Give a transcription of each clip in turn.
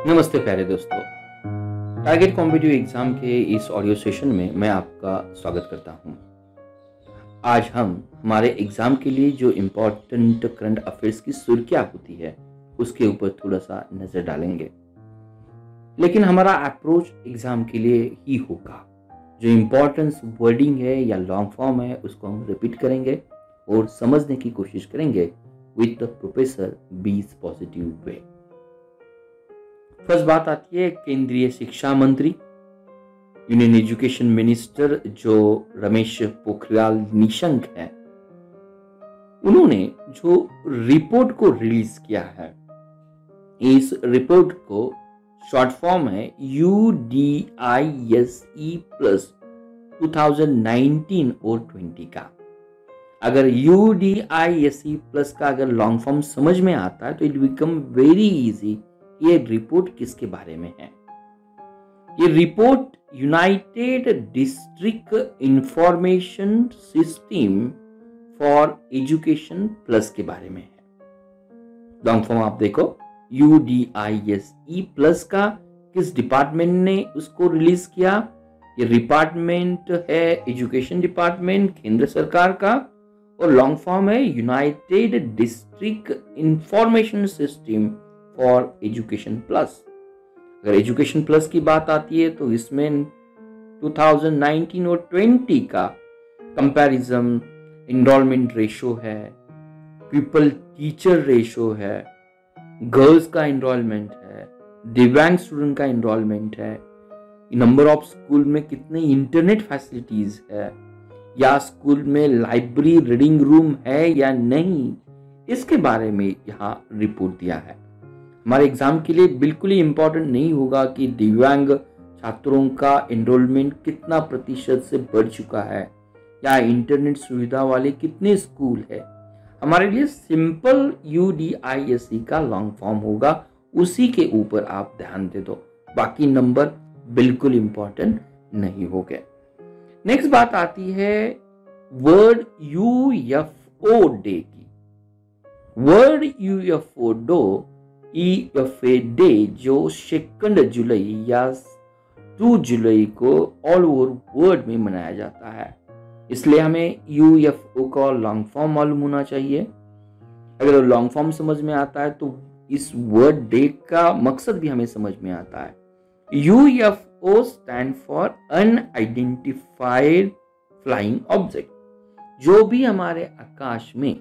नमस्ते प्यारे दोस्तों। टारगेट कॉम्पिटिटिव एग्जाम के इस ऑडियो सेशन में मैं आपका स्वागत करता हूं। आज हम हमारे एग्जाम के लिए जो इम्पोर्टेंट करंट अफेयर्स की सुर्खियां होती है उसके ऊपर थोड़ा सा नजर डालेंगे, लेकिन हमारा अप्रोच एग्जाम के लिए ही होगा। जो इम्पोर्टेंस वर्डिंग है या लॉन्ग फॉर्म है उसको हम रिपीट करेंगे और समझने की कोशिश करेंगे विद प्रोफेसर बीस पॉजिटिव वे। फर्स्ट बात आती है केंद्रीय शिक्षा मंत्री यूनियन एजुकेशन मिनिस्टर जो रमेश पोखरियाल निशंक है, उन्होंने जो रिपोर्ट को रिलीज किया है, इस रिपोर्ट को शॉर्ट फॉर्म है UDISE प्लस 2019 और 20 का। अगर UDISE प्लस का अगर लॉन्ग फॉर्म समझ में आता है तो इट बिकम वेरी इजी। ये रिपोर्ट किसके बारे में है? ये report United district information system for education plus के बारे में है। लॉन्ग फॉर्म आप देखो, UDISE प्लस का किस डिपार्टमेंट ने उसको रिलीज किया? ये डिपार्टमेंट है एजुकेशन डिपार्टमेंट केंद्र सरकार का, और लॉन्ग फॉर्म है United district information system for education plus. अगर एजुकेशन प्लस की बात आती है तो इसमें 2019 और 20 का कंपैरिजन एनरोलमेंट रेशो है, पीपल टीचर रेशो है, गर्ल्स का एनरोलमेंट है, दिव्यांग स्टूडेंट का एनरोलमेंट है, नंबर ऑफ स्कूल में कितने इंटरनेट फैसिलिटीज है, या स्कूल में लाइब्रेरी रीडिंग रूम है या नहीं, इसके बारे में यहाँ रिपोर्ट दिया है। हमारे एग्जाम के लिए बिल्कुल ही इंपॉर्टेंट नहीं होगा कि दिव्यांग छात्रों का एनरोलमेंट कितना प्रतिशत से बढ़ चुका है या इंटरनेट सुविधा वाले कितने स्कूल है। हमारे लिए सिंपल UDISE का लॉन्ग फॉर्म होगा, उसी के ऊपर आप ध्यान दे दो, बाकी नंबर बिल्कुल इंपॉर्टेंट नहीं हो गए। नेक्स्ट बात आती है वर्ल्ड UFO डे की। वर्ल्ड UFO डे जो 2 जुलाई या 2 जुलाई को ऑल ओवर वर्ल्ड में मनाया जाता है, इसलिए हमें UFO का लॉन्ग फॉर्म मालूम होना चाहिए। अगर लॉन्ग फॉर्म समझ में आता है तो इस वर्ल्ड डे का मकसद भी हमें समझ में आता है। UFO stand for unidentified flying object. जो भी हमारे आकाश में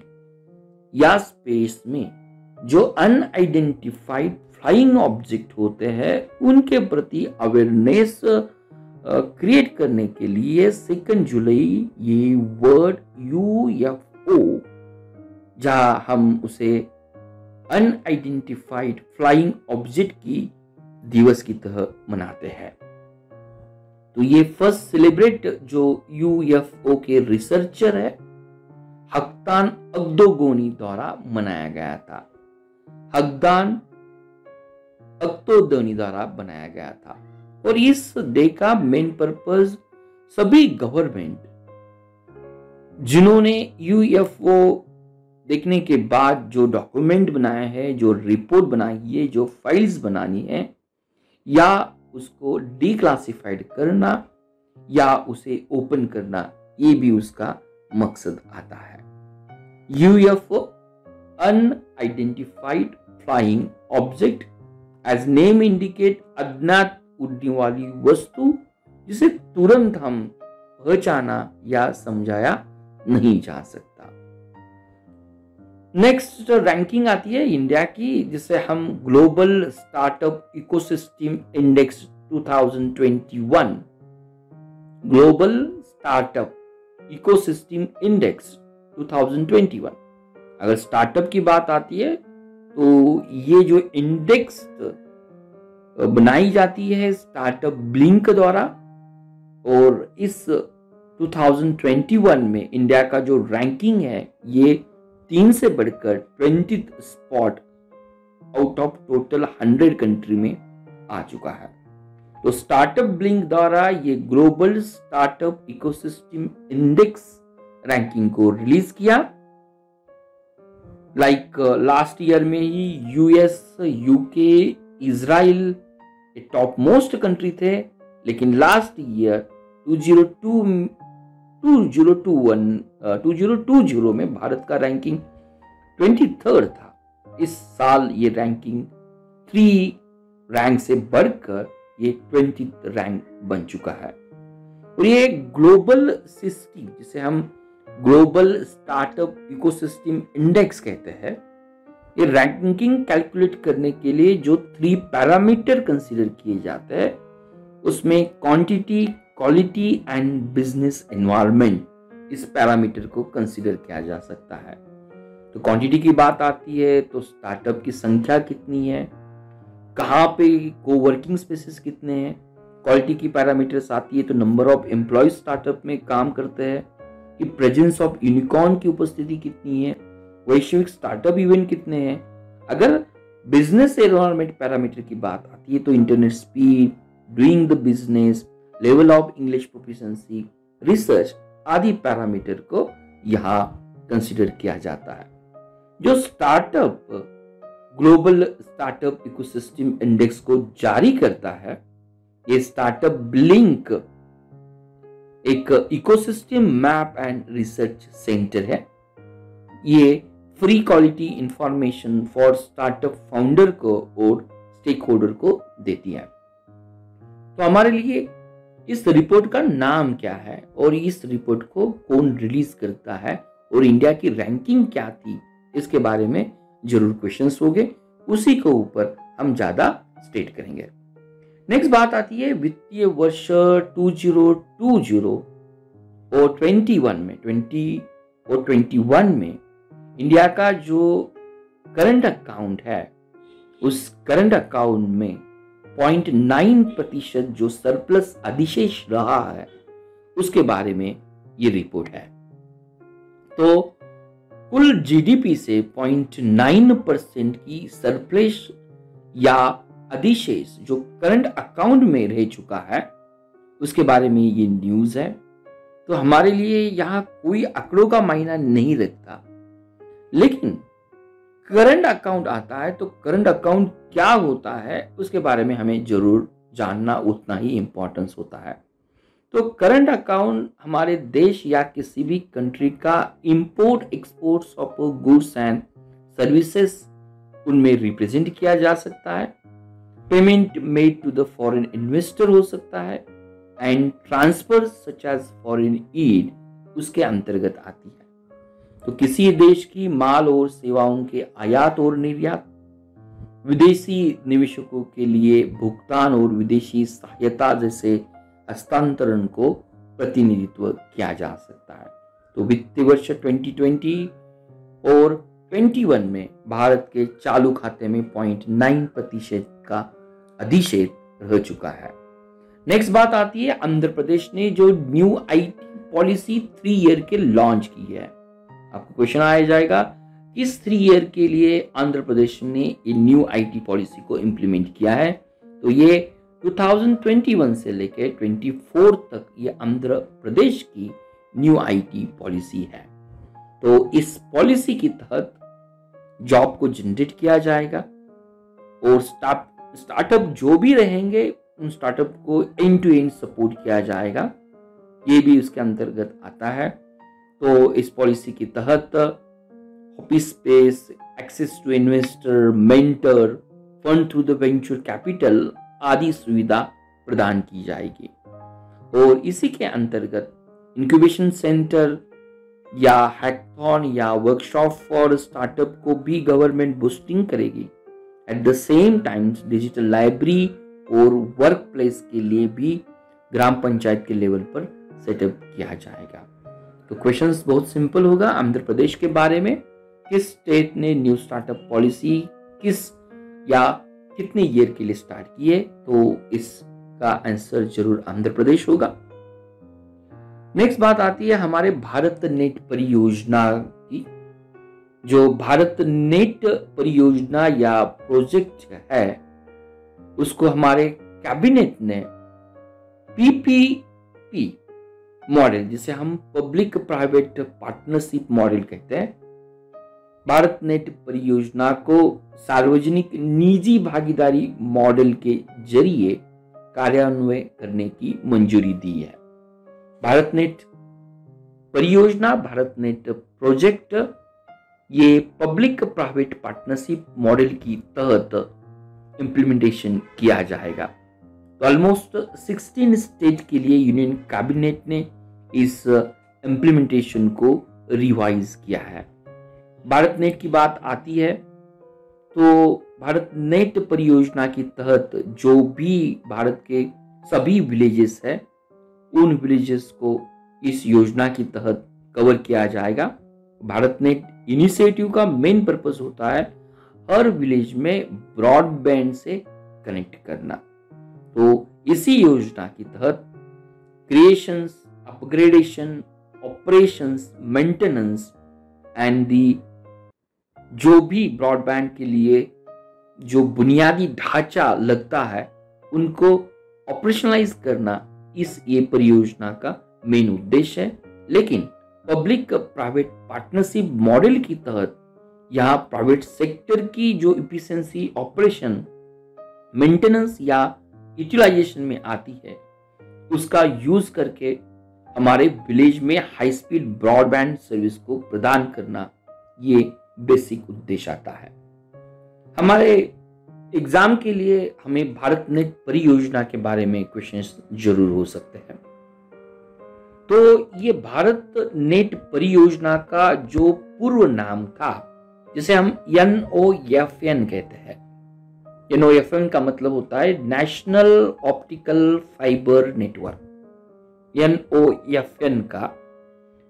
या स्पेस में जो अनआइडेंटिफाइड फ्लाइंग ऑब्जेक्ट होते हैं उनके प्रति अवेयरनेस क्रिएट करने के लिए 2 जुलाई ये वर्ड UFO, जहां हम उसे अनआइडेंटिफाइड फ्लाइंग ऑब्जेक्ट की दिवस की तरह मनाते हैं। तो ये फर्स्ट सेलिब्रेट जो UFO के रिसर्चर है हक्तान अग्दोगोनी द्वारा मनाया गया था। हक्तान अग्दोगोनी द्वारा बनाया गया था, और इस डे का मेन पर्पस सभी गवर्नमेंट जिन्होंने UFO देखने के बाद जो डॉक्यूमेंट बनाए हैं, जो रिपोर्ट बनाई है, जो फाइल्स बनानी है, या उसको डिक्लासिफाइड करना या उसे ओपन करना, ये भी उसका मकसद आता है। UFO unidentified flying object as name indicate अज्ञात उड़ने वाली वस्तु जिसे तुरंत हम पहचाना या समझाया नहीं जा सकता। नेक्स्ट रैंकिंग आती है इंडिया की, जिसे हम global startup ecosystem index 2021, global startup ecosystem index 2021। अगर स्टार्टअप की बात आती है तो ये जो इंडेक्स बनाई जाती है स्टार्टअप ब्लिंक द्वारा, और इस 2021 में इंडिया का जो रैंकिंग है ये 3 से बढ़कर 20th spot out of total 100 country में आ चुका है। तो स्टार्टअप ब्लिंक द्वारा ये global startup ecosystem index ranking को रिलीज किया। लाइक लास्ट ईयर में ही US, UK, Israel top most country थे, लेकिन लास्ट ईयर 2020 में भारत का रैंकिंग 23rd था। इस साल ये रैंकिंग 3 रैंक से बढ़कर ये 20th रैंक बन चुका है। और ये ग्लोबल सिस्टम, जिसे हम ग्लोबल स्टार्टअप इकोसिस्टम इंडेक्स कहते हैं, ये रैंकिंग कैलकुलेट करने के लिए जो 3 पैरामीटर कंसीडर किए जाते हैं, उसमें quantity, quality and business environment, इस पैरामीटर को कंसीडर किया जा सकता है। तो क्वांटिटी की बात आती है तो स्टार्टअप की संख्या कितनी है, कहाँ पे कोवर्किंग स्पेसेस कितने हैं। क्वालिटी की पैरामीटर्स आती है तो नंबर ऑफ एम्प्लॉय स्टार्टअप में काम करते हैं, कि प्रेजेंस ऑफ यूनिकॉर्न की उपस्थिति कितनी है, वैश्विक स्टार्टअप इवेंट कितने हैं। अगर बिजनेस एनवायरनमेंट पैरामीटर की बात आती है तो internet speed, doing the business, level of English proficiency, research आदि पैरामीटर को यहाँ कंसीडर किया जाता है। जो startup global startup ecosystem index को जारी करता है, ये स्टार्टअप ब्लिंक एक ecosystem map and research centre है। ये free quality information for startup founder को और स्टेक होल्डर को देती है। तो हमारे लिए इस रिपोर्ट का नाम क्या है और इस रिपोर्ट को कौन रिलीज करता है और इंडिया की रैंकिंग क्या थी, इसके बारे में जरूर क्वेश्चंस होंगे, उसी के ऊपर हम ज्यादा स्टेट करेंगे। नेक्स्ट बात आती है वित्तीय वर्ष 2020 और 21 में इंडिया का जो करंट अकाउंट है, उस करंट अकाउंट में 0.9% जो सरप्लस अधिशेष रहा है, उसके बारे में ये रिपोर्ट है। तो कुल जीडीपी से 0.9% की सरप्लस या अधिशेष जो करंट अकाउंट में रह चुका है, उसके बारे में ये न्यूज है। तो हमारे लिए यहाँ कोई आंकड़ों का मायना नहीं रखता, लेकिन करंट अकाउंट आता है तो करंट अकाउंट क्या होता है उसके बारे में हमें जरूर जानना उतना ही इंपॉर्टेंस होता है। तो करंट अकाउंट हमारे देश या किसी भी कंट्री का import exports of goods and services, उनमें रिप्रेजेंट किया जा सकता है। Payment made to the foreign investor हो सकता है, and transfer such as foreign aid उसके अंतर्गत आती है। तो किसी देश की माल और सेवाओं के आयात और निर्यात, विदेशी निवेशकों के लिए भुगतान और विदेशी सहायता जैसे हस्तांतरण को प्रतिनिधित्व किया जा सकता है। तो वित्तीय वर्ष 2020 और 21 में भारत के चालू खाते में 0.9% का अधिशेष रह चुका है। नेक्स्ट बात आती है आंध्र प्रदेश ने जो न्यू आईटी पॉलिसी 3 ईयर के लॉन्च की है। आपको क्वेश्चन आया जाएगा किस 3 ईयर के लिए आंध्र प्रदेश ने ये न्यू आईटी पॉलिसी को इंप्लीमेंट किया है। तो ये 2021 से लेकर 24 तक ये आंध्र प्रदेश की न्यू आईटी पॉलिसी है। तो इस पॉलिसी के तहत जॉब को जनरेट किया जाएगा और स्टार्टअप जो भी रहेंगे उन स्टार्टअप को एंड टू एंड सपोर्ट किया जाएगा, ये भी उसके अंतर्गत आता है। तो इस पॉलिसी के तहत office space, access to investor, mentor, fund through the venture capital आदि सुविधा प्रदान की जाएगी। और इसी के अंतर्गत इंक्यूबेशन सेंटर या हैकाथॉन या वर्कशॉप फॉर स्टार्टअप को भी गवर्नमेंट बूस्टिंग करेगी। At the same time digital library और वर्क प्लेस के लिए भी ग्राम पंचायत के लेवल पर सेटअप किया जाएगा। तो क्वेश्चंस बहुत सिंपल होगा। आंध्र प्रदेश के बारे में किस स्टेट ने न्यू स्टार्टअप पॉलिसी किस या कितने ईयर के लिए स्टार्ट किए, तो इसका आंसर जरूर आंध्र प्रदेश होगा। नेक्स्ट बात आती है हमारे भारत नेट परियोजना की। जो भारत नेट परियोजना या प्रोजेक्ट है, उसको हमारे कैबिनेट ने पीपीपी मॉडल, जिसे हम पब्लिक प्राइवेट पार्टनरशिप मॉडल कहते हैं, भारत नेट परियोजना को सार्वजनिक निजी भागीदारी मॉडल के जरिए कार्यान्वयन करने की मंजूरी दी है। भारत नेट परियोजना, भारत नेट प्रोजेक्ट, ये पब्लिक प्राइवेट पार्टनरशिप मॉडल की तहत इंप्लीमेंटेशन किया जाएगा। तो ऑलमोस्ट 16 स्टेट के लिए यूनियन कैबिनेट ने इस इंप्लीमेंटेशन को रिवाइज किया है। भारत नेट की बात आती है तो भारत नेट परियोजना के तहत जो भी भारत के सभी विलेजेस है, उन विलेजेस को इस योजना के तहत कवर किया जाएगा। भारत नेट इनिशिएटिव का मेन पर्पस होता है हर विलेज में ब्रॉडबैंड से कनेक्ट करना। तो इसी योजना के तहत creations, upgradation, operations, maintenance and the जो भी ब्रॉडबैंड के लिए जो बुनियादी ढांचा लगता है उनको ऑपरेशनलाइज करना इस ये परियोजना का मेन उद्देश्य है। लेकिन पब्लिक प्राइवेट पार्टनरशिप मॉडल की तहत यहाँ प्राइवेट सेक्टर की जो इफिशिएंसी, ऑपरेशन, मेंटेनेंस या यूटिलाइजेशन में आती है, उसका यूज करके हमारे विलेज में हाई स्पीड ब्रॉडबैंड सर्विस को प्रदान करना, ये बेसिक उद्देश्य आता है। हमारे एग्जाम के लिए हमें भारत नेट परियोजना के बारे में क्वेश्चंस जरूर हो सकते हैं। तो ये भारत नेट परियोजना का जो पूर्व नाम था, जिसे हम NOFN कहते हैं। NOFN का मतलब होता है national optical fibre network. NOFN का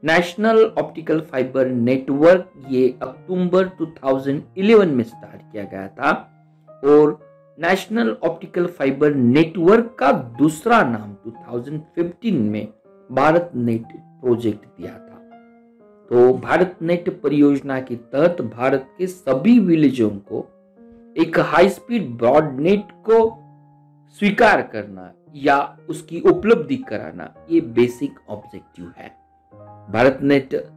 नेशनल ऑप्टिकल फाइबर नेटवर्क ये अक्टूबर 2011 में स्टार्ट किया गया था और नेशनल ऑप्टिकल फाइबर नेटवर्क का दूसरा नाम 2015 में भारत नेट प्रोजेक्ट दिया था। तो भारत नेट परियोजना के तहत भारत के सभी विलेजों को एक हाई स्पीड ब्रॉड नेट को स्वीकार करना या उसकी उपलब्धि कराना, ये बेसिक ऑब्जेक्टिव है। भारत नेट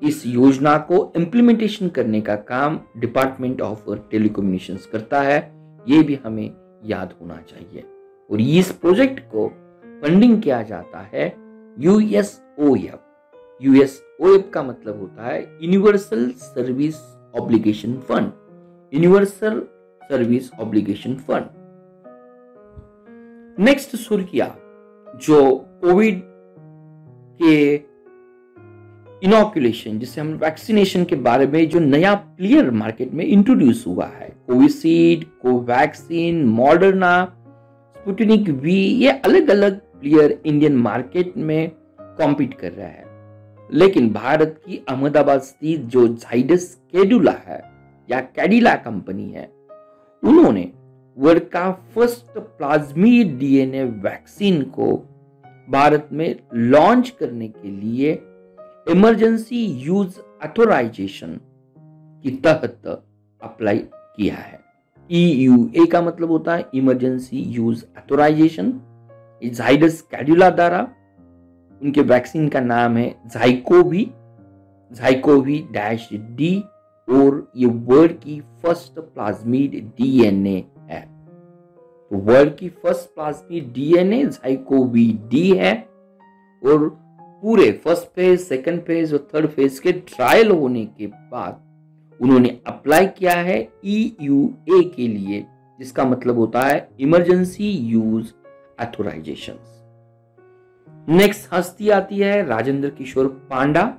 इस योजना को इम्प्लीमेंटेशन करने का काम डिपार्टमेंट ऑफ टेलीकम्युनिकेशंस करता है, ये भी हमें याद होना चाहिए। और इस प्रोजेक्ट को फंडिंग किया जाता है USOF। USOF का मतलब होता है universal service obligation fund. Universal service obligation fund. Next सुर्खियां जो कोविड के इनॉक्यूलेशन, जिसे हम वैक्सीनेशन के बारे में जो नया प्लेयर मार्केट में इंट्रोड्यूस हुआ है, Covishield, Covaxin, Moderna, Sputnik V, ये अलग अलग प्लेयर इंडियन मार्केट में कॉम्पीट कर रहा है। लेकिन भारत की अहमदाबाद स्थित जो जाइडस कैडिला है या कैडिला कंपनी है, उन्होंने वर्ल्ड का फर्स्ट प्लाज्मिड DNA वैक्सीन को भारत में लॉन्च करने के लिए इमरजेंसी यूज ऑथराइजेशन के तहत अप्लाई किया है। EUA का मतलब होता है emergency use authorisation. Zydus Cadila द्वारा उनके वैक्सीन का नाम है ZyCoV-D और ये वर्ल्ड की फर्स्ट प्लाज्मिड DNA है। तो वर्ल्ड की फर्स्ट प्लाज्मिड DNA ZyCoV-D है और पूरे फर्स्ट फेज, सेकंड फेज और थर्ड फेज के ट्रायल होने के बाद उन्होंने अप्लाई किया है EUA के लिए, जिसका मतलब होता है इमरजेंसी यूज ऑथराइजेशन। नेक्स्ट हस्ती आती है राजेंद्र किशोर पांडा,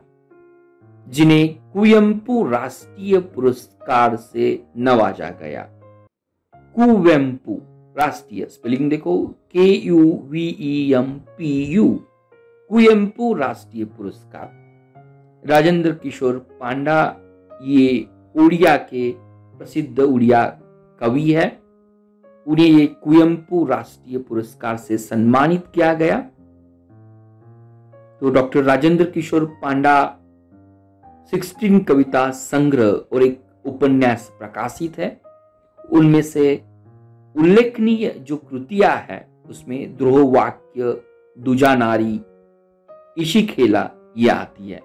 जिन्हें कुवेम्पु राष्ट्रीय पुरस्कार से नवाजा गया। कुवेम्पु राष्ट्रीय, स्पेलिंग देखो KUVEMPU, कुवेम्पु राष्ट्रीय पुरस्कार। राजेंद्र किशोर पांडा ये उड़िया के प्रसिद्ध उड़िया कवि है। उन्हें ये कुवेम्पु राष्ट्रीय पुरस्कार से सम्मानित किया गया। तो डॉक्टर राजेंद्र किशोर पांडा 16 कविता संग्रह और एक उपन्यास प्रकाशित है। उनमें से उल्लेखनीय जो कृतियां है उसमें द्रोह वाक्य, दूजा नारी, इशी खेला ये आती है।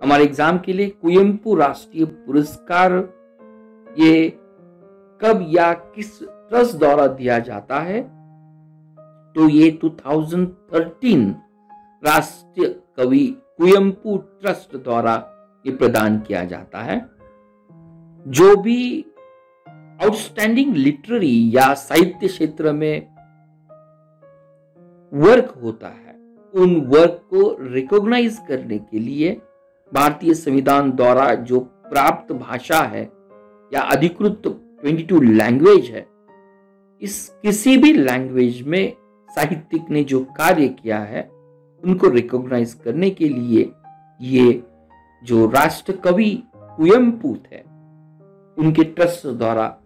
हमारे एग्जाम के लिए कुवेम्पु राष्ट्रीय पुरस्कार ये कब या किस ट्रस्ट द्वारा दिया जाता है? तो ये 2013 राष्ट्रीय कवि कुवेम्पु ट्रस्ट द्वारा ये प्रदान किया जाता है। जो भी आउटस्टैंडिंग लिटरेरी या साहित्य क्षेत्र में वर्क होता है, उन वर्क को रिकॉग्नाइज करने के लिए भारतीय संविधान द्वारा जो प्राप्त भाषा है या अधिकृत 22 लैंग्वेज है, इस किसी भी लैंग्वेज में साहित्यिक ने जो कार्य किया है उनको रिकॉग्नाइज करने के लिए ये जो राष्ट्र कवि कुवेम्पु थे, उनके ट्रस्ट द्वारा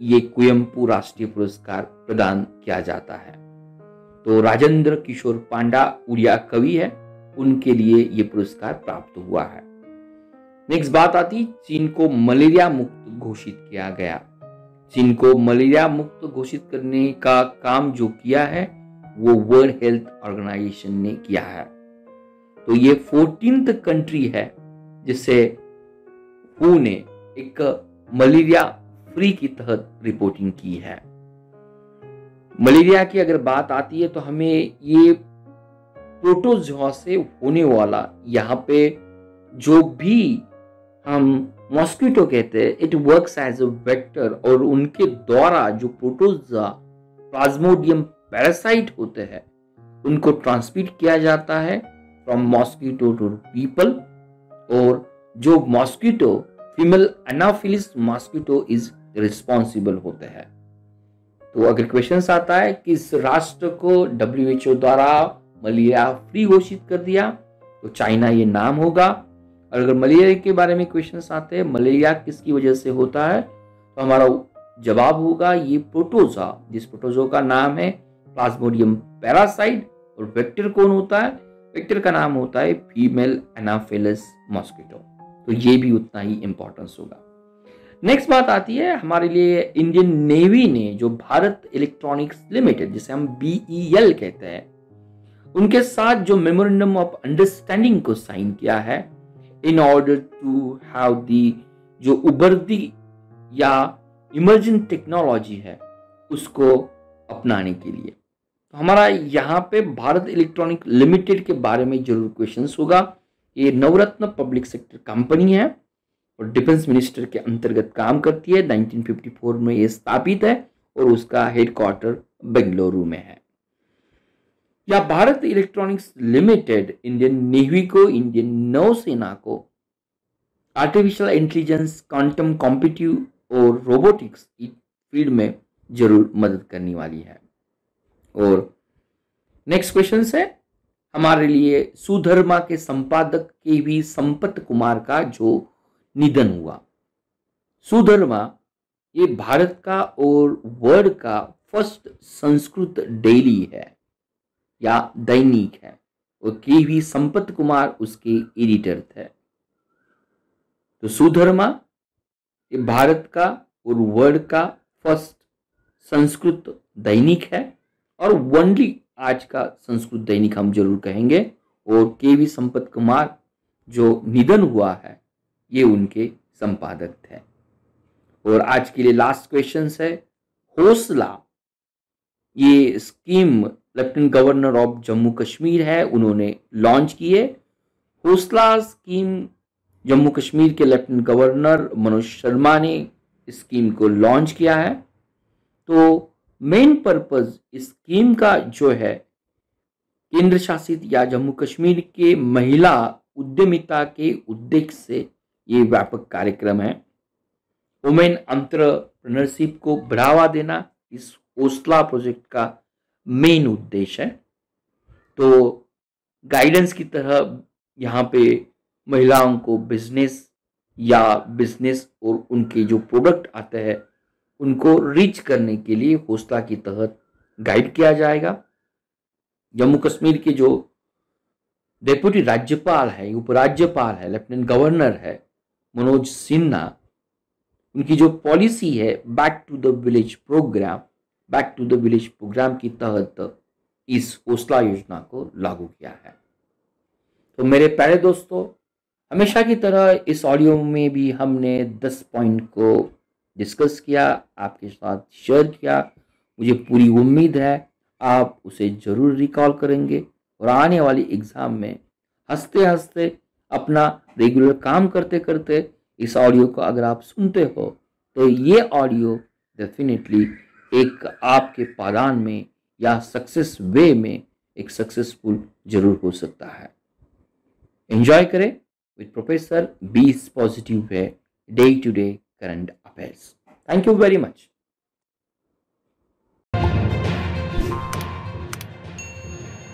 ये कुवेम्पु राष्ट्रीय पुरस्कार प्रदान किया जाता है। तो राजेंद्र किशोर पांडा उड़िया कवि है, उनके लिए ये पुरस्कार प्राप्त हुआ है। नेक्स्ट बात आती, चीन को मलेरिया मुक्त घोषित किया गया। चीन को मलेरिया मुक्त घोषित करने का काम जो किया है वो वर्ल्ड हेल्थ ऑर्गेनाइजेशन ने किया है। तो ये 14th कंट्री है जिसे WHO ने एक मलेरिया फ्री की तहत रिपोर्टिंग की है। मलेरिया की अगर बात आती है तो हमें ये प्रोटोजोआ से होने वाला, यहाँ पे जो भी हम मॉस्किटो कहते हैं, it works as a vector, और उनके द्वारा जो प्रोटोजोआ प्लाज्मोडियम पैरासाइट होते हैं उनको ट्रांसमिट किया जाता है फ्रॉम मॉस्किटो टू पीपल। और जो mosquito female anopheles mosquito is responsible होते हैं। तो अगर क्वेश्चन आता है किस राष्ट्र को WHO द्वारा मलेरिया फ्री घोषित कर दिया, तो चाइना ये नाम होगा। और अगर मलेरिया के बारे में क्वेश्चन आते हैं मलेरिया किसकी वजह से होता है, तो हमारा जवाब होगा ये प्रोटोजोआ, जिस प्रोटोजोआ का नाम है प्लाज्मोडियम पैरासाइट। और वेक्टर कौन होता है? वेक्टर का नाम होता है फीमेल एनाफिलिस मॉस्किटो। तो ये भी उतना ही इंपॉर्टेंस होगा। नेक्स्ट बात आती है हमारे लिए, इंडियन नेवी ने जो भारत इलेक्ट्रॉनिक्स लिमिटेड, जिसे हम BEL कहते हैं, उनके साथ जो मेमोरेंडम ऑफ अंडरस्टैंडिंग को साइन किया है in order to have the जो उभरती या इमर्जिंग टेक्नोलॉजी है उसको अपनाने के लिए। तो हमारा यहाँ पे भारत इलेक्ट्रॉनिक लिमिटेड के बारे में जरूर क्वेश्चंस होगा। ये नवरत्न पब्लिक सेक्टर कंपनी है और डिफेंस मिनिस्टर के अंतर्गत काम करती है। 1954 में ये स्थापित है और उसका हेडक्वार्टर बेंगलुरु में है। या Bharat electronics limited Indian navy को, इंडियन नौसेना को आर्टिफिशियल इंटेलिजेंस, क्वांटम कंप्यूटिंग और रोबोटिक्स फील्ड में जरूर मदद करने वाली है। और नेक्स्ट क्वेश्चन है हमारे लिए, सुधर्मा के संपादक KV संपत कुमार का जो निधन हुआ। सुधर्मा ये भारत का और वर्ल्ड का फर्स्ट संस्कृत डेली है या दैनिक है, और KV संपत कुमार उसके एडिटर थे। तो सुधर्मा ये भारत का और वर्ल्ड का फर्स्ट संस्कृत दैनिक है और ओनली आज का संस्कृत दैनिक हम जरूर कहेंगे। और KV संपत कुमार जो निधन हुआ है ये उनके संपादक थे। और आज के लिए लास्ट क्वेश्चन है, हौसला ये scheme lieutenant governor of Jammu Kashmir है, उन्होंने लॉन्च की है। हौसला स्कीम जम्मू कश्मीर के लेफ्टिनेंट गवर्नर मनोज शर्मा ने इस स्कीम को लॉन्च किया है। तो मेन पर्पस इस स्कीम का जो है केंद्र शासित या जम्मू कश्मीर के महिला उद्यमिता के उद्देश्य से ये व्यापक कार्यक्रम है। वुमेन एंटरप्रेन्योरशिप को बढ़ावा देना इस हौसला प्रोजेक्ट का मेन उद्देश्य है। तो गाइडेंस की तरह यहाँ पे महिलाओं को बिजनेस और उनके जो प्रोडक्ट आते हैं उनको रीच करने के लिए हौसला के तहत गाइड किया जाएगा। जम्मू कश्मीर के जो डेप्यूटी राज्यपाल है, उपराज्यपाल है, लेफ्टिनेंट गवर्नर है मनोज सिन्हा, उनकी जो पॉलिसी है back to the village programme के तहत इस हौसला योजना को लागू किया है। तो मेरे प्यारे दोस्तों, हमेशा की तरह इस ऑडियो में भी हमने 10 पॉइंट को डिस्कस किया, आपके साथ शेयर किया। मुझे पूरी उम्मीद है आप उसे ज़रूर रिकॉल करेंगे और आने वाली एग्ज़ाम में हंसते हंसते अपना रेगुलर काम करते करते इस ऑडियो को अगर आप सुनते हो तो ये ऑडियो डेफिनेटली एक आपके पादान में या सक्सेस वे में एक सक्सेसफुल जरूर हो सकता है। एंजॉय करें विद प्रोफेसर, बी पॉजिटिव है, day to day current affairs. Thank you very much.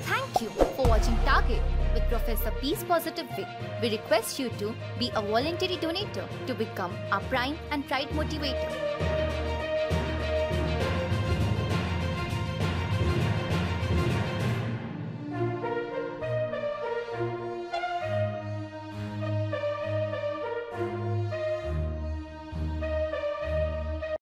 Thank you for watching Target with Professor B's Positive Way. We request you to be a voluntary donator to become our prime and pride motivator.